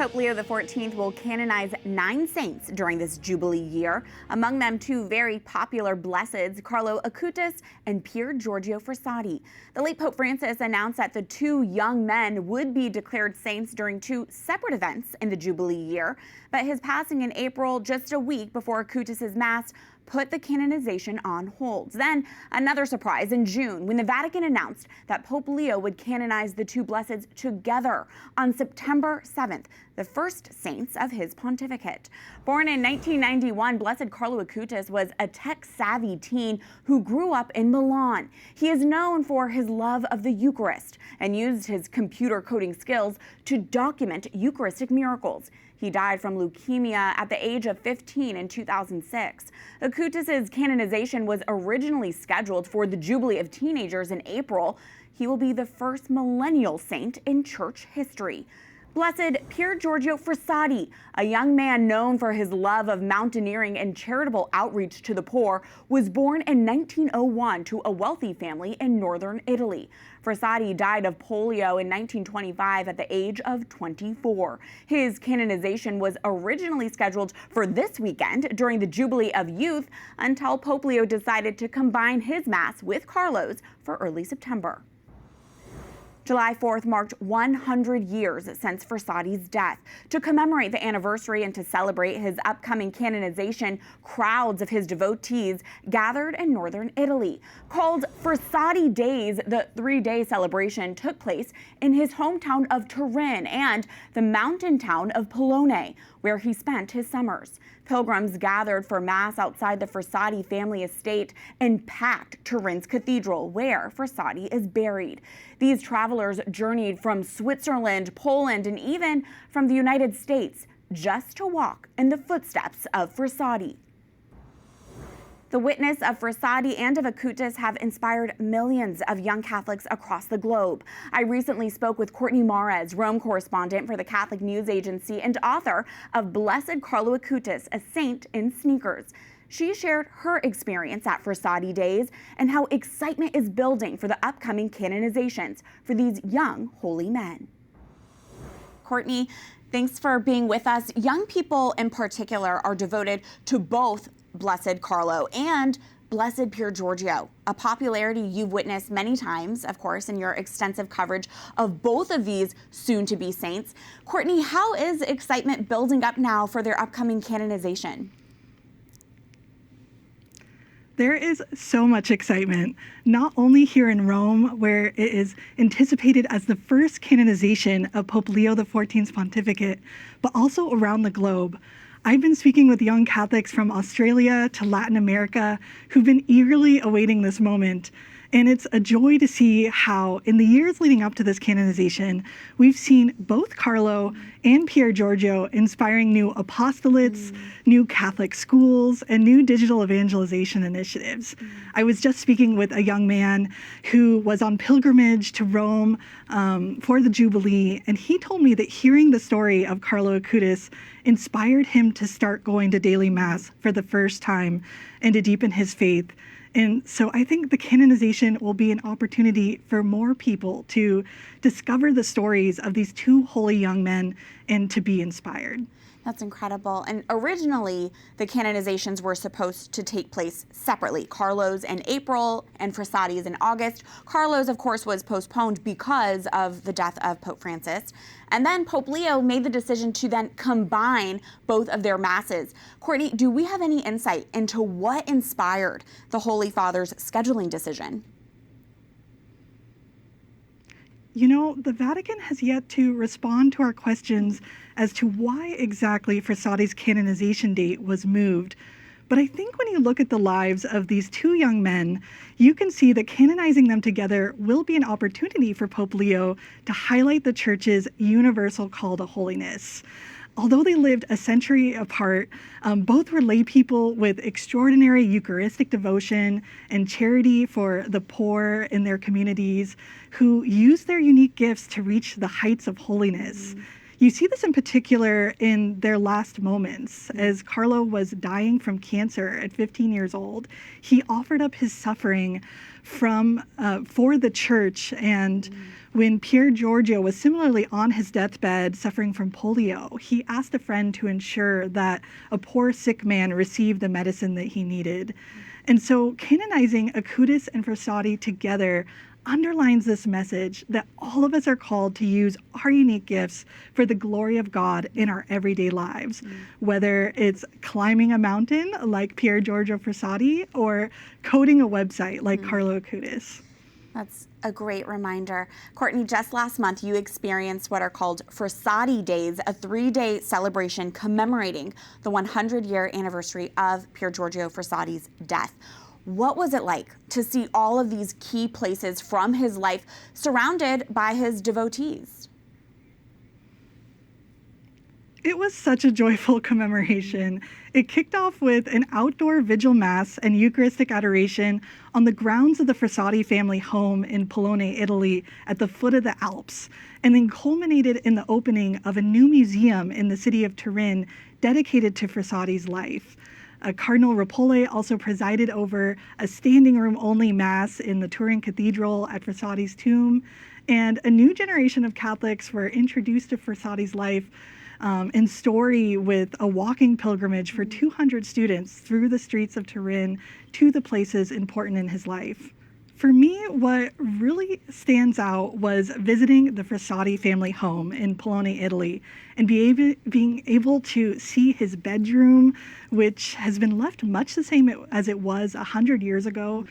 Pope Leo XIV will canonize 9 saints during this Jubilee year. Among them, 2 very popular blesseds, Carlo Acutis and Pier Giorgio Frassati. The late Pope Francis announced that the 2 young men would be declared saints during 2 separate events in the Jubilee year. But his passing in April, just a week before Acutis' Mass, put the canonization on hold. Then another surprise in June when the Vatican announced that Pope Leo would canonize the 2 blesseds together on September 7th, the first saints of his pontificate. Born in 1991, Blessed Carlo Acutis was a tech-savvy teen who grew up in Milan. He is known for his love of the Eucharist and used his computer coding skills to document Eucharistic miracles. He died from leukemia at the age of 15 in 2006. Acutis' canonization was originally scheduled for the Jubilee of Teenagers in April. He will be the first millennial saint in church history. Blessed Pier Giorgio Frassati, a young man known for his love of mountaineering and charitable outreach to the poor, was born in 1901 to a wealthy family in northern Italy. Frassati died of polio in 1925 at the age of 24. His canonization was originally scheduled for this weekend during the Jubilee of Youth until Pope Leo decided to combine his Mass with Carlo's for early September. July 4th marked 100 years since Frisadi's death. To commemorate the anniversary and to celebrate his upcoming canonization, crowds of his devotees gathered in northern Italy. Called Frisadi Days, the 3-day celebration took place in his hometown of Turin and the mountain town of Polone, where he spent his summers. Pilgrims gathered for Mass outside the Frisadi family estate and packed Turin's cathedral, where Frisadi is buried. These travelers journeyed from Switzerland, Poland, and even from the United States just to walk in the footsteps of Frisadi. The witness of Frisadi and of Acutis have inspired millions of young Catholics across the globe. I recently spoke with Courtney Mares, Rome correspondent for the Catholic News Agency and author of Blessed Carlo Acutis, a Saint in Sneakers. She shared her experience at Frisadi Days and how excitement is building for the upcoming canonizations for these young holy men. Courtney, thanks for being with us. Young people in particular are devoted to both Blessed Carlo and Blessed Pier Giorgio, a popularity you've witnessed many times, of course, in your extensive coverage of both of these soon-to-be saints. Courtney, how is excitement building up now for their upcoming canonization? There is so much excitement, not only here in Rome, where it is anticipated as the first canonization of Pope Leo XIV's pontificate, but also around the globe. I've been speaking with young Catholics from Australia to Latin America who've been eagerly awaiting this moment. And it's a joy to see how, in the years leading up to this canonization, we've seen both Carlo and Pier Giorgio inspiring new apostolates, new Catholic schools, and new digital evangelization initiatives. I was just speaking with a young man who was on pilgrimage to Rome for the Jubilee, and he told me that hearing the story of Carlo Acutis inspired him to start going to daily Mass for the first time and to deepen his faith. And so I think the canonization will be an opportunity for more people to discover the stories of these 2 holy young men and to be inspired. That's incredible. And originally, the canonizations were supposed to take place separately. Carlo's in April and Frassati's in August. Carlo's, of course, was postponed because of the death of Pope Francis. And then Pope Leo made the decision to then combine both of their masses. Courtney, do we have any insight into what inspired the Holy Father's scheduling decision? You know, the Vatican has yet to respond to our questions as to why exactly Frassati's canonization date was moved. But I think when you look at the lives of these 2 young men, you can see that canonizing them together will be an opportunity for Pope Leo to highlight the Church's universal call to holiness. Although they lived a century apart, both were lay people with extraordinary Eucharistic devotion and charity for the poor in their communities who used their unique gifts to reach the heights of holiness. You see this in particular in their last moments. As Carlo was dying from cancer at 15 years old, he offered up his suffering for the church. And when Pier Giorgio was similarly on his deathbed suffering from polio, he asked a friend to ensure that a poor sick man received the medicine that he needed. And so canonizing Acutis and Frasati together underlines this message that all of us are called to use our unique gifts for the glory of God in our everyday lives, whether it's climbing a mountain like Pier Giorgio Frassati or coding a website like Carlo Acutis. That's a great reminder. Courtney, just last month, you experienced what are called Frisadi Days, a 3-day celebration commemorating the 100-year anniversary of Pier Giorgio Frassati's death. What was it like to see all of these key places from his life surrounded by his devotees? It was such a joyful commemoration. It kicked off with an outdoor vigil mass and Eucharistic adoration on the grounds of the Frisadi family home in Polone, Italy, at the foot of the Alps, and then culminated in the opening of a new museum in the city of Turin dedicated to Frasati's life. Cardinal Rapole also presided over a standing room only mass in the Turin Cathedral at Frasati's tomb, and a new generation of Catholics were introduced to Frasati's life and story with a walking pilgrimage for 200 students through the streets of Turin to the places important in his life. For me, what really stands out was visiting the Frisadi family home in Polone, Italy, and being able to see his bedroom, which has been left much the same as it was 100 years ago.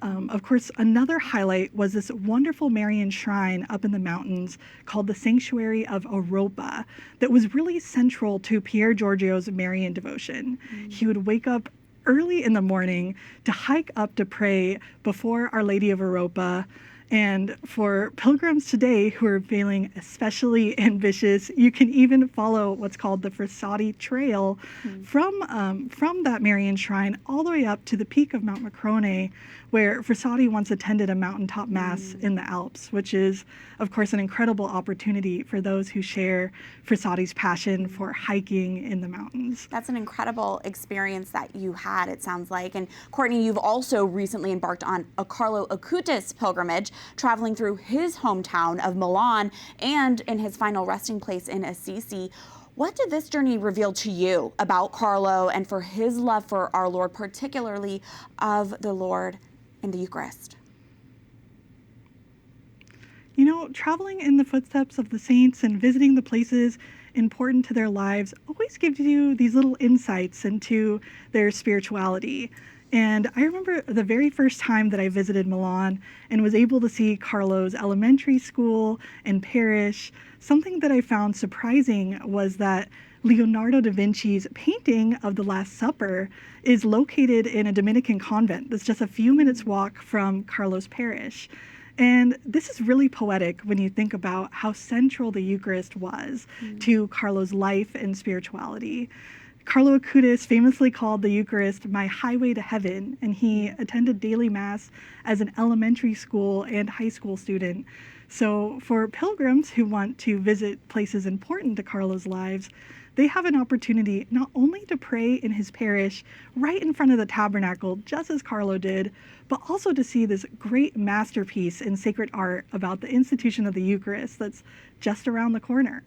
Of course, another highlight was this wonderful Marian shrine up in the mountains called the Sanctuary of Europa that was really central to Pier Giorgio's Marian devotion. He would wake up early in the morning to hike up to pray before Our Lady of Europa. And for pilgrims today who are feeling especially ambitious, you can even follow what's called the Frisadi Trail from that Marian shrine all the way up to the peak of Mount Macrone, where Frisadi once attended a mountaintop mass in the Alps, which is, of course, an incredible opportunity for those who share Frisadi's passion for hiking in the mountains. That's an incredible experience that you had, it sounds like. And Courtney, you've also recently embarked on a Carlo Acutis pilgrimage, traveling through his hometown of Milan and in his final resting place in Assisi. What did this journey reveal to you about Carlo and for his love for our Lord, particularly of the Lord in the Eucharist? You know, traveling in the footsteps of the saints and visiting the places important to their lives always gives you these little insights into their spirituality. And I remember the very first time that I visited Milan and was able to see Carlo's elementary school and parish. Something that I found surprising was that Leonardo da Vinci's painting of the Last Supper is located in a Dominican convent that's just a few minutes walk from Carlo's parish. And this is really poetic when you think about how central the Eucharist was to Carlo's life and spirituality. Carlo Acutis famously called the Eucharist my highway to heaven, and he attended daily Mass as an elementary school and high school student. So for pilgrims who want to visit places important to Carlo's lives, they have an opportunity not only to pray in his parish right in front of the tabernacle, just as Carlo did, but also to see this great masterpiece in sacred art about the institution of the Eucharist that's just around the corner.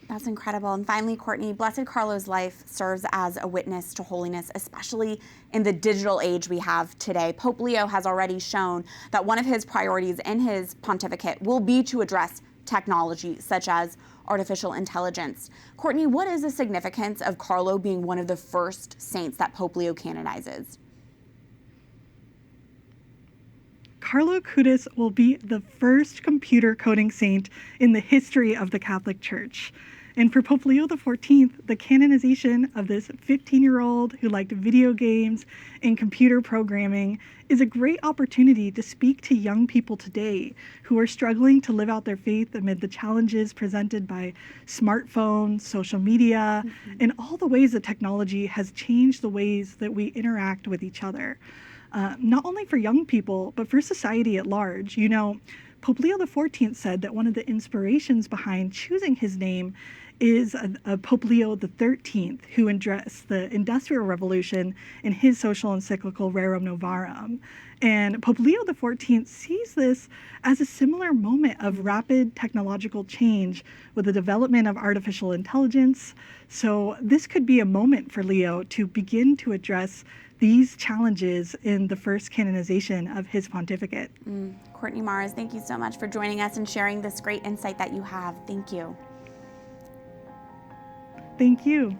That's incredible. And finally, Courtney, Blessed Carlo's life serves as a witness to holiness, especially in the digital age we have today. Pope Leo has already shown that one of his priorities in his pontificate will be to address technology, such as artificial intelligence. Courtney, what is the significance of Carlo being one of the first saints that Pope Leo canonizes? Carlo Acutis will be the first computer coding saint in the history of the Catholic Church. And for Pope Leo XIV, the canonization of this 15-year-old who liked video games and computer programming is a great opportunity to speak to young people today who are struggling to live out their faith amid the challenges presented by smartphones, social media, and all the ways that technology has changed the ways that we interact with each other. Not only for young people, but for society at large. You know, Pope Leo XIV said that one of the inspirations behind choosing his name is Pope Leo XIII, who addressed the Industrial Revolution in his social encyclical Rerum Novarum. And Pope Leo XIV sees this as a similar moment of rapid technological change with the development of artificial intelligence. So this could be a moment for Leo to begin to address these challenges in the first canonization of his pontificate. Courtney Mares, thank you so much for joining us and sharing this great insight that you have. Thank you. Thank you.